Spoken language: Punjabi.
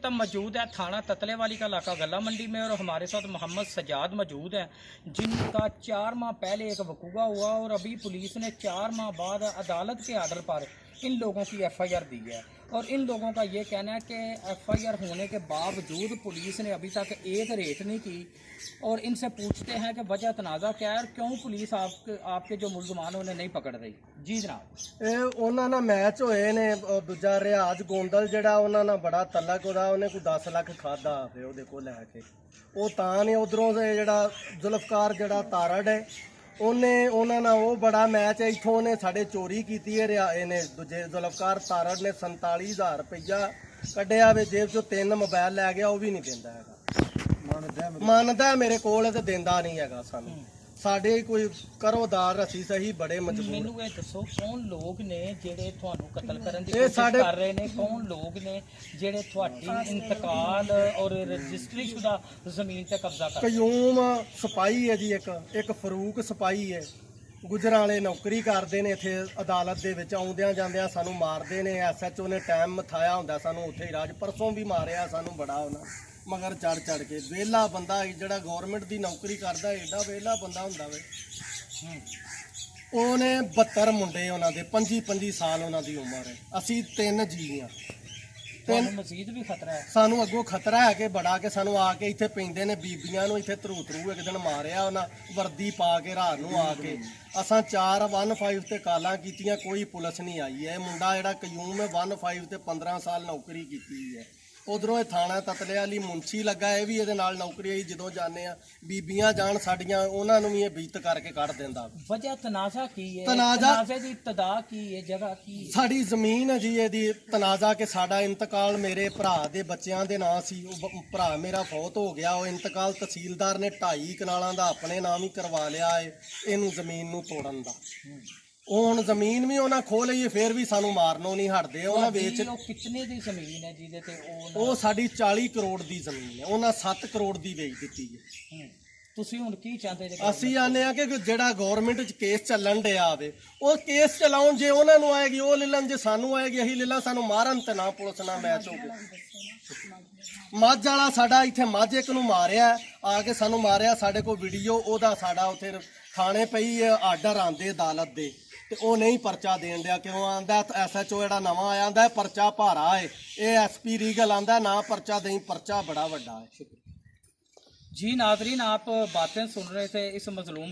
वक्त हम मौजूद है थाना ततलेवाली का इलाका गला मंडी में और हमारे साथ मोहम्मद सजाद मौजूद हैं जिनका 4 माह पहले एक वकूआ हुआ और अभी पुलिस ने 4 माह बाद अदालत के आर्डर पर इन लोगों की FIR दी है। और इन लोगों का ये कहना है कि FIR होने के बावजूद पुलिस ने अभी तक एक रेट नहीं की। और इनसे पूछते हैं कि वजह तनाज़ा क्या है और क्यों पुलिस आपके जो मुलजमान उन्हें नहीं पकड़ रही। जी जनाब, ਇਹ ਉਹਨਾਂ ਨਾਲ ਮੈਚ ਹੋਏ ਨੇ। ਉਹ ਦੂਜਾ ਰਿਆਜ਼ ਗੋਂਦਲ ਜਿਹੜਾ ਉਹਨਾਂ ਨਾਲ ਬੜਾ ਤਲਕ ਉਹਦਾ, ਉਹਨੇ ਕੋਈ 10 ਲੱਖ ਖਾਦਾ ਆਵੇ ਉਹਦੇ ਕੋਲ ਲੈ ਕੇ। ਉਹ ਤਾਂ ਨੇ ਉਧਰੋਂ ਜਿਹੜਾ ਜ਼ੁਲਫਕਾਰ ਜਿਹੜਾ ਤਾਰੜ ਹੈ ਉਹਨੇ ਉਹਨਾਂ ਨਾਲ ਉਹ ਬੜਾ ਮੈਚ ਹੈ। ਇੱਥੋਂ ਉਹਨੇ ਸਾਡੇ ਚੋਰੀ ਕੀਤੀ ਹੈ। ਇਹਨੇ ਦੂਜੇ ਜ਼ੁਲਫਕਾਰ ਤਾਰੜ ਨੇ 47,000 ਰੁਪਈਆ ਕੱਢਿਆ ਵੇ ਜੇਬ ਚੋਂ, 3 ਮੋਬਾਈਲ ਲੈ ਗਿਆ, ਉਹ ਵੀ ਨਹੀਂ ਦਿੰਦਾ ਹੈਗਾ। ਮੰਨਦਾ ਮੇਰੇ ਕੋਲ ਤੇ ਦਿੰਦਾ ਨਹੀਂ ਹੈਗਾ ਸਾਨੂੰ। ਸਾਡੇ ਕੋਈ ਕਰੋਦਾਰ ਅਸੀਂ ਸਹੀ ਬੜੇ ਮਜਬੂਰ। ਮੈਨੂੰ ਇਹ ਦੱਸੋ ਕੌਣ ਲੋਕ ਨੇ ਜਿਹੜੇ ਤੁਹਾਨੂੰ ਕਤਲ ਕਰਨ ਦੀ ਕੋਸ਼ਿਸ਼ ਕਰ ਰਹੇ ਨੇ? ਕੌਣ ਲੋਕ ਨੇ ਜਿਹੜੇ ਤੁਹਾਡੀ ਇੰਤਕਾਲ ਔਰ ਰਜਿਸਟਰੀਸ਼ੁਦਾ ਜ਼ਮੀਨ ਤੇ ਕਬਜ਼ਾ ਕਰ? ਕਯੂਮ ਸਿਪਾਹੀ ਹੈ ਜੀ, ਇੱਕ ਫਰੂਕ ਸਿਪਾਹੀ ਹੈ, ਗੁਜਰਾਂ ਵਾਲੇ ਨੌਕਰੀ ਕਰਦੇ ਨੇ ਇੱਥੇ ਅਦਾਲਤ ਦੇ ਵਿੱਚ। ਆਉਂਦਿਆਂ ਜਾਂਦਿਆਂ ਸਾਨੂੰ ਮਾਰਦੇ ਨੇ। SHO ਨੇ ਟਾਈਮ ਮਥਾਇਆ ਹੁੰਦਾ ਸਾਨੂੰ ਉੱਥੇ ਹੀ ਰਾਜ। ਪਰਸੋਂ ਵੀ ਮਾਰਿਆ ਸਾਨੂੰ ਬੜਾ ਉਹਨਾਂ ਮਗਰ ਚੜ ਕੇ। ਵਿਹਲਾ ਬੰਦਾ ਜਿਹੜਾ ਗੌਰਮੈਂਟ ਦੀ ਨੌਕਰੀ ਕਰਦਾ, ਏਡਾ ਵਿਹਲਾ ਬੰਦਾ ਹੁੰਦਾ ਵੇ। ਉਹਨੇ 72 ਮੁੰਡੇ ਉਹਨਾਂ ਦੇ, 25 ਸਾਲ ਉਹਨਾਂ ਦੀ ਉਮਰ ਹੈ। ਅਸੀਂ 3 ਜੀ ਆ। ਮਜ਼ੀਦ ਵੀ ਖਤਰਾ ਹੈ ਸਾਨੂੰ ਅੱਗੋਂ ਖਤਰਾ ਹੈ ਕਿ ਬੜਾ ਕੇ ਸਾਨੂੰ ਆ ਕੇ ਇੱਥੇ ਪੈਂਦੇ ਨੇ ਬੀਬੀਆਂ ਨੂੰ। ਇੱਥੇ ਧਰੂ ਇੱਕ ਦਿਨ ਮਾਰਿਆ ਉਹਨਾਂ ਵਰਦੀ ਪਾ ਕੇ ਰਾਤ ਨੂੰ ਆ ਕੇ। ਅਸਾਂ 415 ਤੇ ਕਾਲਾਂ ਕੀਤੀਆਂ, ਕੋਈ ਪੁਲਿਸ ਨਹੀਂ ਆਈ ਹੈ। ਇਹ ਮੁੰਡਾ ਜਿਹੜਾ ਕਯੂਮ ਹੈ 15 ਤੇ 15 ਸਾਲ ਨੌਕਰੀ ਕੀਤੀ ਹੈ। ਉਧਰੋਂ ਇਹ ਥਾਣਾ ਤਤਲੇਵਾਲੀ ਮੁੰਸ਼ੀ ਲੱਗਾ, ਇਹ ਵੀ ਇਹਦੇ ਨਾਲ ਨੌਕਰੀ ਆਈ। ਜਦੋਂ ਜਾਂਦੇ ਆ ਬੀਬੀਆਂ ਜਾਣ ਸਾਡੀਆਂ, ਉਹਨਾਂ ਨੂੰ ਵੀ ਇਹ ਬੀਤ ਕਰਕੇ ਕੱਢ ਦਿੰਦਾ। ਵਜ੍ਹਾ ਤਨਾਜ਼ਾ ਕੀ ਹੈ? ਤਨਾਜ਼ੇ ਦੀ ਇਬਤਦਾ ਕੀ ਹੈ? ਜਗ੍ਹਾ ਕੀ ਹੈ? ਸਾਡੀ ਜ਼ਮੀਨ ਹੈ ਜੀ। ਇਹਦੀ ਤਨਾਜ਼ਾ ਕਿ ਸਾਡਾ ਇੰਤਕਾਲ ਮੇਰੇ ਭਰਾ ਦੇ ਬੱਚਿਆਂ ਦੇ ਨਾਂ ਸੀ। ਉਹ ਭਰਾ ਮੇਰਾ ਫੌਤ ਹੋ ਗਿਆ। ਉਹ ਇੰਤਕਾਲ ਤਹਿਸੀਲਦਾਰ ਨੇ 2.5 ਕਨਾਲਾਂ ਦਾ ਆਪਣੇ ਨਾਮ ਹੀ ਕਰਵਾ ਲਿਆ ਹੈ ਇਹਨੂੰ ਜ਼ਮੀਨ ਨੂੰ ਤੋੜਨ ਦਾ। ਉਹ ਹੁਣ ਜ਼ਮੀਨ ਵੀ ਉਹਨਾਂ ਖੋਹ ਲਈ, ਫਿਰ ਵੀ ਸਾਨੂੰ ਮਾਰਨੋਂ ਨਹੀਂ ਹਟਦੇ। ਉਹਨਾਂ ਵੇਚ ਕਿੰਨੇ ਦੀ ਜ਼ਮੀਨ ਹੈ ਜਿਹਦੇ ਤੇ ਉਹ ਸਾਡੀ 40 ਕਰੋੜ ਦੀ ਜ਼ਮੀਨ ਹੈ। ਉਹਨਾਂ 7 ਕਰੋੜ ਦੀ ਵੇਚ ਦਿੱਤੀ ਹੈ। ਤੁਸੀਂ ਹੁਣ ਕੀ ਚਾਹੁੰਦੇ ਜੀ? ਅਸੀਂ ਆਨੇ ਆ ਕਿ ਜਿਹੜਾ ਗਵਰਨਮੈਂਟ 'ਚ ਕੇਸ ਚੱਲਣ ਡਿਆ ਆਵੇ, ਉਹ ਕੇਸ ਚਲਾਉਣ। ਜੇ ਉਹਨਾਂ ਨੂੰ ਆਏਗੀ ਉਹ ਲੈ ਲੈਣ, ਜੇ ਸਾਨੂੰ ਆਏਗੀ ਅਸੀਂ ਲੈ ਲਾਂ। ਸਾਨੂੰ ਮਾਰਨ ਤੇ ਨਾ ਪੁਲਿਸ ਨਾਲ ਮੈਚ ਹੋ ਗਿਆ। ਮੱਝ ਵਾਲਾ ਸਾਡਾ ਇੱਥੇ ਮੱਝ ਇੱਕ ਨੂੰ ਮਾਰਿਆ, ਆ ਕੇ ਸਾਨੂੰ ਮਾਰਿਆ। ਸਾਡੇ ਕੋਲ ਵੀਡੀਓ ਉਹਦਾ ਸਾਡਾ ਉੱਥੇ ਥਾਣੇ ਪਈ ਹੈ। ਆਰਡਰ ਆਂਦੇ ਅਦਾਲਤ ਦੇ ਤੇ ਉਹ ਨਹੀਂ ਪਰਚਾ ਦੇਣ ਡਿਆ। ਕਿਉਂ ਆਂਦਾ? SHO ਜਿਹੜਾ ਨਵਾਂ ਆਇਆ ਆਂਦਾ ਪਰਚਾ ਭਾਰਾ ਹੈ। ਇਹ SP ਰੀਗਲ ਆਂਦਾ ਨਾ ਪਰਚਾ ਦੇਈ, ਪਰਚਾ बड़ा ਵੱਡਾ है। जी नाजरीन, आप बातें सुन रहे थे इस मजलूम